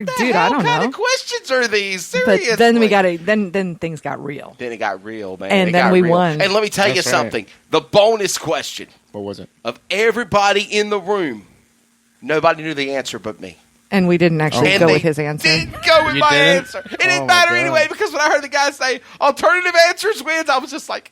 Dude, I don't know. What kind of questions are these? Seriously. But then then things got real. Then it got real, man. And then we won. And let me tell you something. The bonus question. What was it? Of everybody in the room, nobody knew the answer but me. And we didn't actually go with his answer. Didn't go with my answer. It didn't matter anyway, because when I heard the guy say alternative answers wins, I was just like,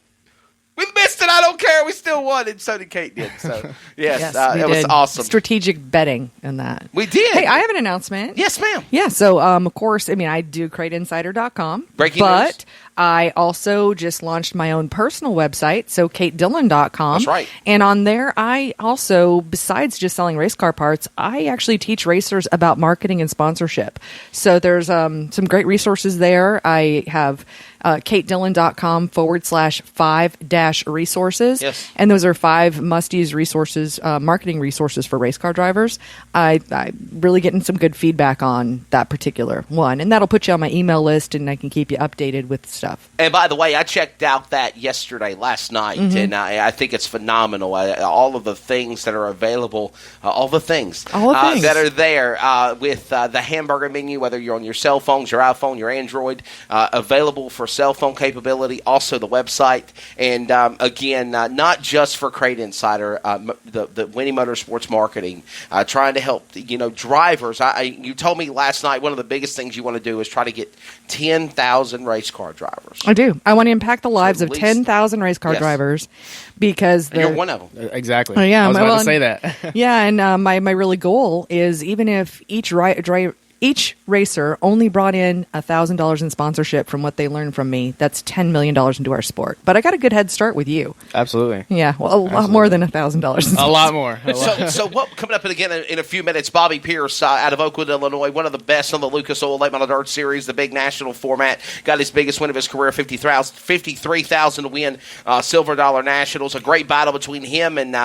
we missed it. I don't care. We still won, and so did Kate did. So, yes, it was awesome. Strategic betting in that. We did. Hey, I have an announcement. Yes, ma'am. Yeah, so, of course, I mean, I do CrateInsider.com. Breaking news. I also just launched my own personal website, so KateDillon.com. That's right. And on there, I also, besides just selling race car parts, I actually teach racers about marketing and sponsorship. So there's some great resources there. I have KateDillon.com/5-resources. Yes. And those are 5 must-use resources, marketing resources for race car drivers. I'm really getting some good feedback on that particular one. And that'll put you on my email list, and I can keep you updated with stuff. And by the way, I checked out that last night, and I think it's phenomenal. All of the things that are available, all the things that are there with the hamburger menu, whether you're on your cell phones, your iPhone, your Android, available for cell phone capability, also the website. And again, not just for Crate Insider, the Winnie Motorsports marketing, trying to help drivers. You told me last night one of the biggest things you want to do is try to get 10,000 race car drivers. I do. I want to impact the lives of 10,000 race car drivers, because you're one of them. Exactly. Yeah, I was about to say that. Yeah, and my really goal is, even if each racer only brought in $1,000 in sponsorship from what they learned from me, that's $10 million into our sport. But I got a good head start with you. Absolutely. Yeah, well, a lot more than $1,000. A lot more. So what coming up again in a few minutes? Bobby Pierce out of Oakwood, Illinois, one of the best on the Lucas Oil Late Model Dirt Series, the big national format. Got his biggest win of his career, $53,000 to win Silver Dollar Nationals. A great battle between him and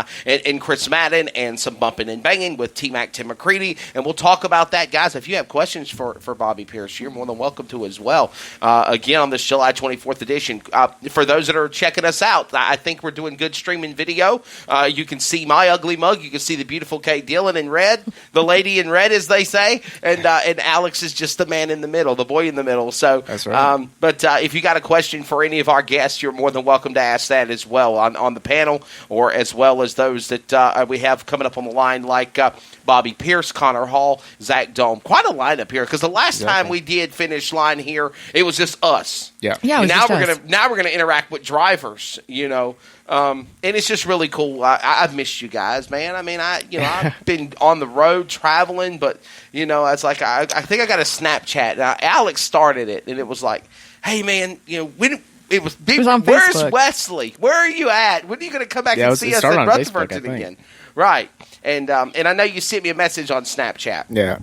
Chris Madden, and some bumping and banging with T-Mac Tim McCready. And we'll talk about that, guys. If you have questions for Bobby Pierce, you're more than welcome to as well. Again, on this July 24th edition. For those that are checking us out, I think we're doing good streaming video. You can see my ugly mug. You can see the beautiful Kate Dillon in red, the lady in red, as they say, and Alex is just the man in the middle, the boy in the middle. So, that's right. But if you got a question for any of our guests, you're more than welcome to ask that as well on the panel, or as well as those that we have coming up on the line, like Bobby Pierce, Connor Hall, Zach Dome. Quite a lineup here, because the last time we did finish line here, it was just us. Yeah. And now we're gonna interact with drivers. And it's just really cool. I've missed you guys, man. I mean, I've been on the road traveling, but it's like I think I got a Snapchat. Now, Alex started it, and it was like, hey, man, when. It was on where's Facebook. Wesley? Where are you at? When are you going to come back and see us at Rutherford again? Right. And I know you sent me a message on Snapchat. Yeah.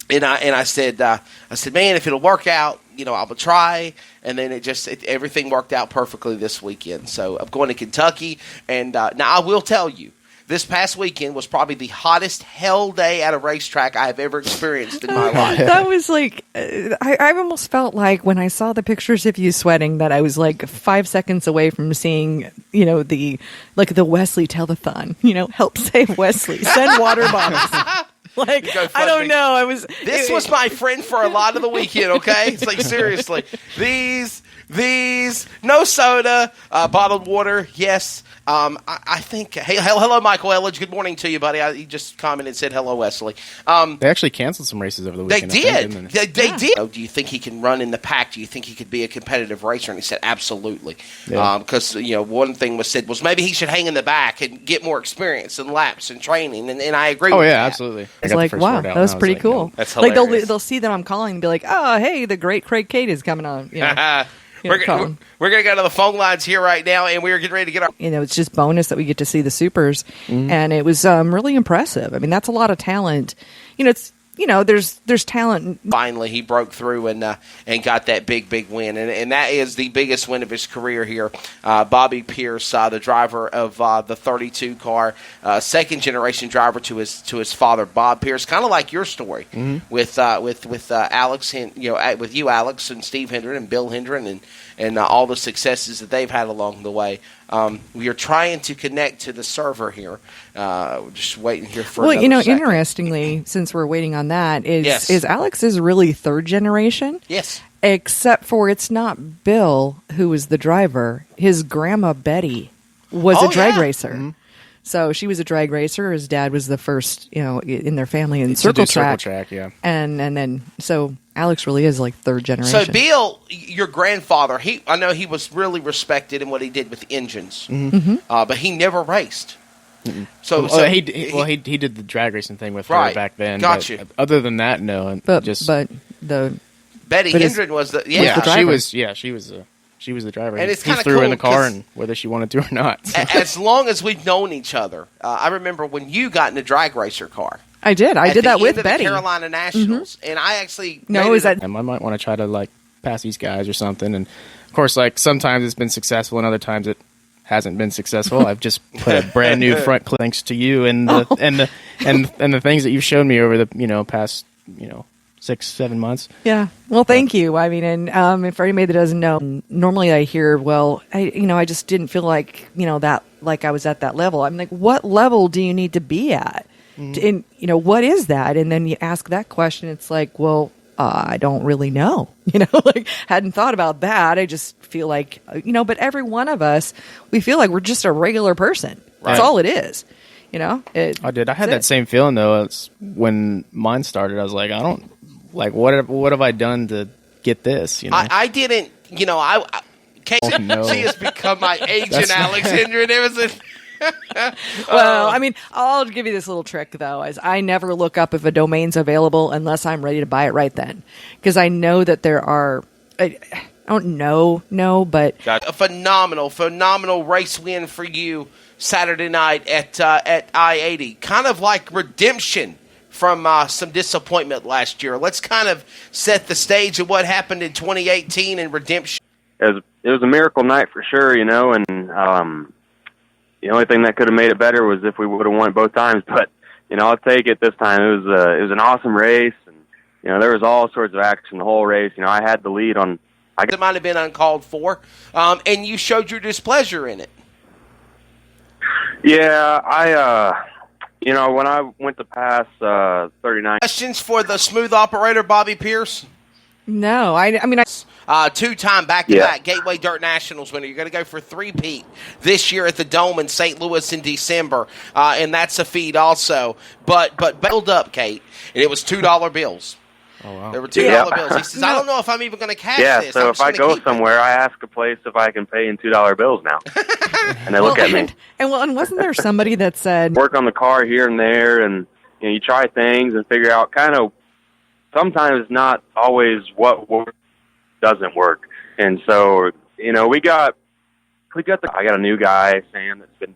And I said, man, if it'll work out, I will try. And then everything worked out perfectly this weekend. So I'm going to Kentucky. And now I will tell you, this past weekend was probably the hottest hell day at a racetrack I have ever experienced in my life. That was like, I almost felt like when I saw the pictures of you sweating that I was like 5 seconds away from seeing, the Wesley telethon, help save Wesley, send water bottles. I don't know. This was my friend for a lot of the weekend, okay? It's like, seriously. These, no soda, bottled water, yes. I think, hey, hello, Michael Elledge. Good morning to you, buddy. He just commented and said hello, Wesley. They actually canceled some races over the weekend. They did. They did. Oh, do you think he can run in the pack? Do you think he could be a competitive racer? And he said, absolutely. Because, one thing was said was maybe he should hang in the back and get more experience and laps and training. And I agree with that. Oh, yeah, absolutely. It's like, wow, that was pretty cool. That's hilarious. They'll see that I'm calling and be like, oh, hey, the great Craig Cade is coming on. We're going to go to the phone lines here right now, and we're getting ready to get our... it's just bonus that we get to see the supers, and it was really impressive. I mean, that's a lot of talent. There's talent. Finally, he broke through and got that big win, and that is the biggest win of his career here. Bobby Pierce, the driver of the 32 car, second generation driver to his father, Bob Pierce. Kind of like your story with Alex, with you, Alex, and Steve Hendren and Bill Hendren, and all the successes that they've had along the way. We are trying to connect to the server here. We're just waiting here for another second. Interestingly, since we're waiting on on that is Yes. is Alex is really third generation. Yes. Except for it's not Bill who was the driver. His grandma Betty was Oh, a drag yeah. racer. Mm-hmm. So she was a drag racer. His dad was the first, in their family in To circle do track. circle track, yeah. And then so Alex really is like third generation. So Bill, your grandfather, I know he was really respected in what he did with engines, but he never raced. So, He did the drag racing thing with Right. her back then. Gotcha. But other than that, no. And but just the Betty but Hendren was the yeah, the driver. she was the driver. And it's he kinda threw her in cool the car, 'cause- and whether she wanted to or not. So. As long as we've known each other, I remember when you got in a drag racer car. I did. I At did the that end with of Betty. the Carolina Nationals, and I actually No, made is it that I might want to try to like pass these guys or something. And of course, like sometimes it's been successful, and other times it hasn't been successful. I've just put a brand new front clip thanks to you and the and the things that you've shown me over the past 6-7 months. Yeah. Well, thank you. I mean, and for anybody that doesn't know, normally I hear, well, I just didn't feel like, that, like I was at that level. I'm like, what level do you need to be at? And, what is that? And then you ask that question. It's like, well, I don't really know, like hadn't thought about that. I just feel like, but every one of us, we feel like we're just a regular person. That's all it is. I did. I had that same feeling though. It's when mine started. I was like, I don't like what have I done to get this? I didn't. Kate, Oh, no. she has become my agent, Alex Hendren. It was Well, I mean, I'll give you this little trick though, is I never look up if a domain's available unless I'm ready to buy it right then, because I know that there are. I don't know, but a phenomenal race win for you Saturday night at I-80. Kind of like redemption from some disappointment last year. Let's kind of set the stage of what happened in 2018 and redemption. It was a miracle night for sure, and the only thing that could have made it better was if we would have won it both times. But I'll take it this time. It was an awesome race, and there was all sorts of action the whole race. I had the lead on. It might have been uncalled for, and you showed your displeasure in it. Yeah, when I went to pass 39. Questions for the smooth operator, Bobby Pierce? no, I mean, Two-time back-to-back Gateway Dirt Nationals winner. You're going to go for three-peat this year at the Dome in St. Louis in December, and that's a feat also. But build up, Kate, and it was $2 bills. Oh wow. There were $2 bills. He says, I don't know if I'm even going to cash this. So I'm if just I gonna go keep it." somewhere, I ask a place if I can pay in $2 bills now, and they look at me. and wasn't there somebody that said, Work on the car here and there, and you try things and figure out kind of. Sometimes not always what works doesn't work, and so I got a new guy, Sam, that's been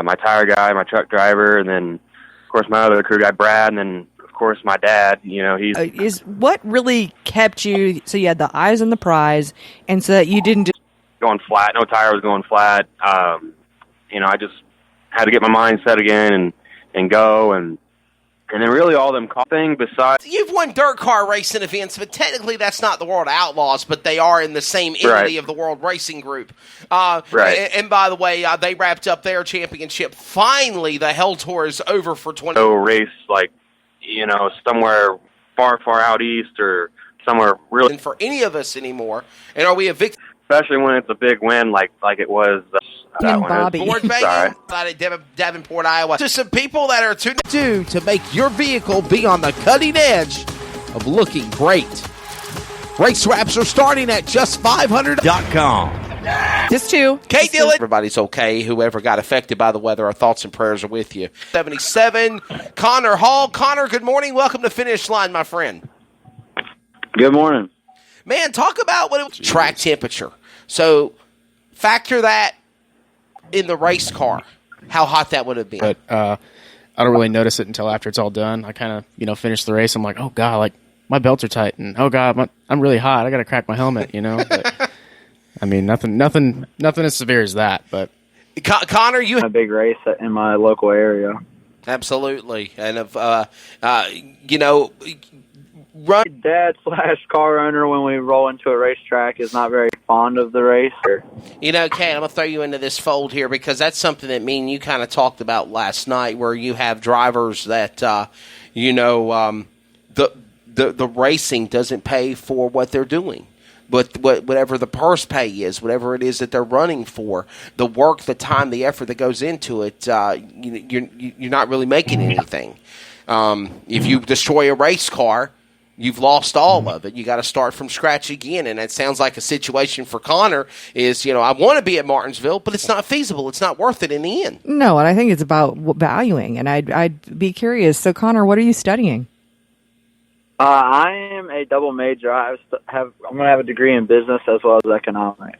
my tire guy, my truck driver, and then of course my other crew guy, Brad, and then of course my dad. He's is what really kept you? So you had the eyes on the prize, and so that you didn't just going flat. No tire was going flat. I just had to get my mind set again and go and then really all them thing besides. You've won dirt car racing events, but technically that's not the World Outlaws, but they are in the same entity Right. of the World Racing Group. Right. And by the way, they wrapped up their championship. Finally, the Hell Tour is over for 20. No race like somewhere far out east or somewhere really, For any of us anymore. And are we a victim? especially when it's a big win like it was that And one. Bobby. Board Sorry. banging out at Davenport, Iowa. To some people that are tuned to make your vehicle be on the cutting edge of looking great. Race wraps are starting at just $500.com. just two. Kate Dillon. Everybody's okay. Whoever got affected by the weather, our thoughts and prayers are with you. 77, Connor Hall. Connor, good morning. Welcome to Finish Line, my friend. Good morning. Man, talk about what it was. Track temperature. So factor that in the race car, how hot that would have been. But I don't really notice it until after it's all done. I kind of finish the race. I'm like, oh god, like my belts are tight, and oh god, I'm really hot. I got to crack my helmet. But, I mean, nothing as severe as that. But Connor, you A big race in my local area. absolutely, and run. Dad / car owner, when we roll into a racetrack, is not very fond of the race. Kate, I'm going to throw you into this fold here because that's something that me and you kind of talked about last night, where you have drivers that, the racing doesn't pay for what they're doing. But whatever the purse pay is, whatever it is that they're running for, the work, the time, the effort that goes into it, you're not really making anything. If you destroy a race car, you've lost all of it. You got to start from scratch again. And it sounds like a situation for Connor is, I want to be at Martinsville, but it's not feasible. It's not worth it in the end. No, and I think it's about valuing. And I'd be curious. So, Connor, what are you studying? I am a double major. I'm going to have a degree in business as well as economics.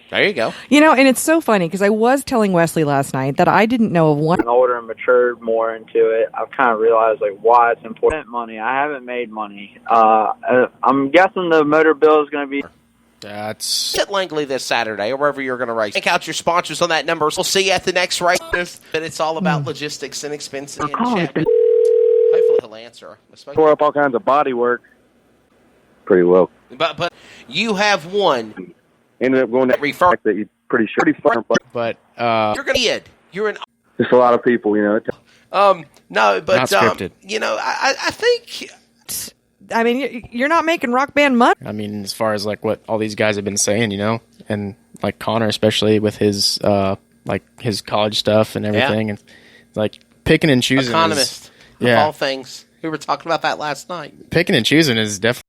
There you go. And it's so funny because I was telling Wesley last night that I didn't know of one. I'm older and matured more into it. I've kind of realized why it's important. Money. I haven't made money. I'm guessing the motor bill is going to be. That's At Langley this Saturday or wherever you're going to race. Check out your sponsors on that number. We'll see you at the next race. But it's all about logistics and expenses. And hopefully he'll answer. Tore up all kinds of body work. Pretty well. But you have one. Ended up going to refer that you pretty sure. but you're going to You're an Just a lot of people, no, but not scripted. I think. I mean, you're not making Rock Band money. I mean, as far as what all these guys have been saying, and Connor, especially with his his college stuff and everything, and picking and choosing. Economist, of all things. We were talking about that last night. Picking and choosing is definitely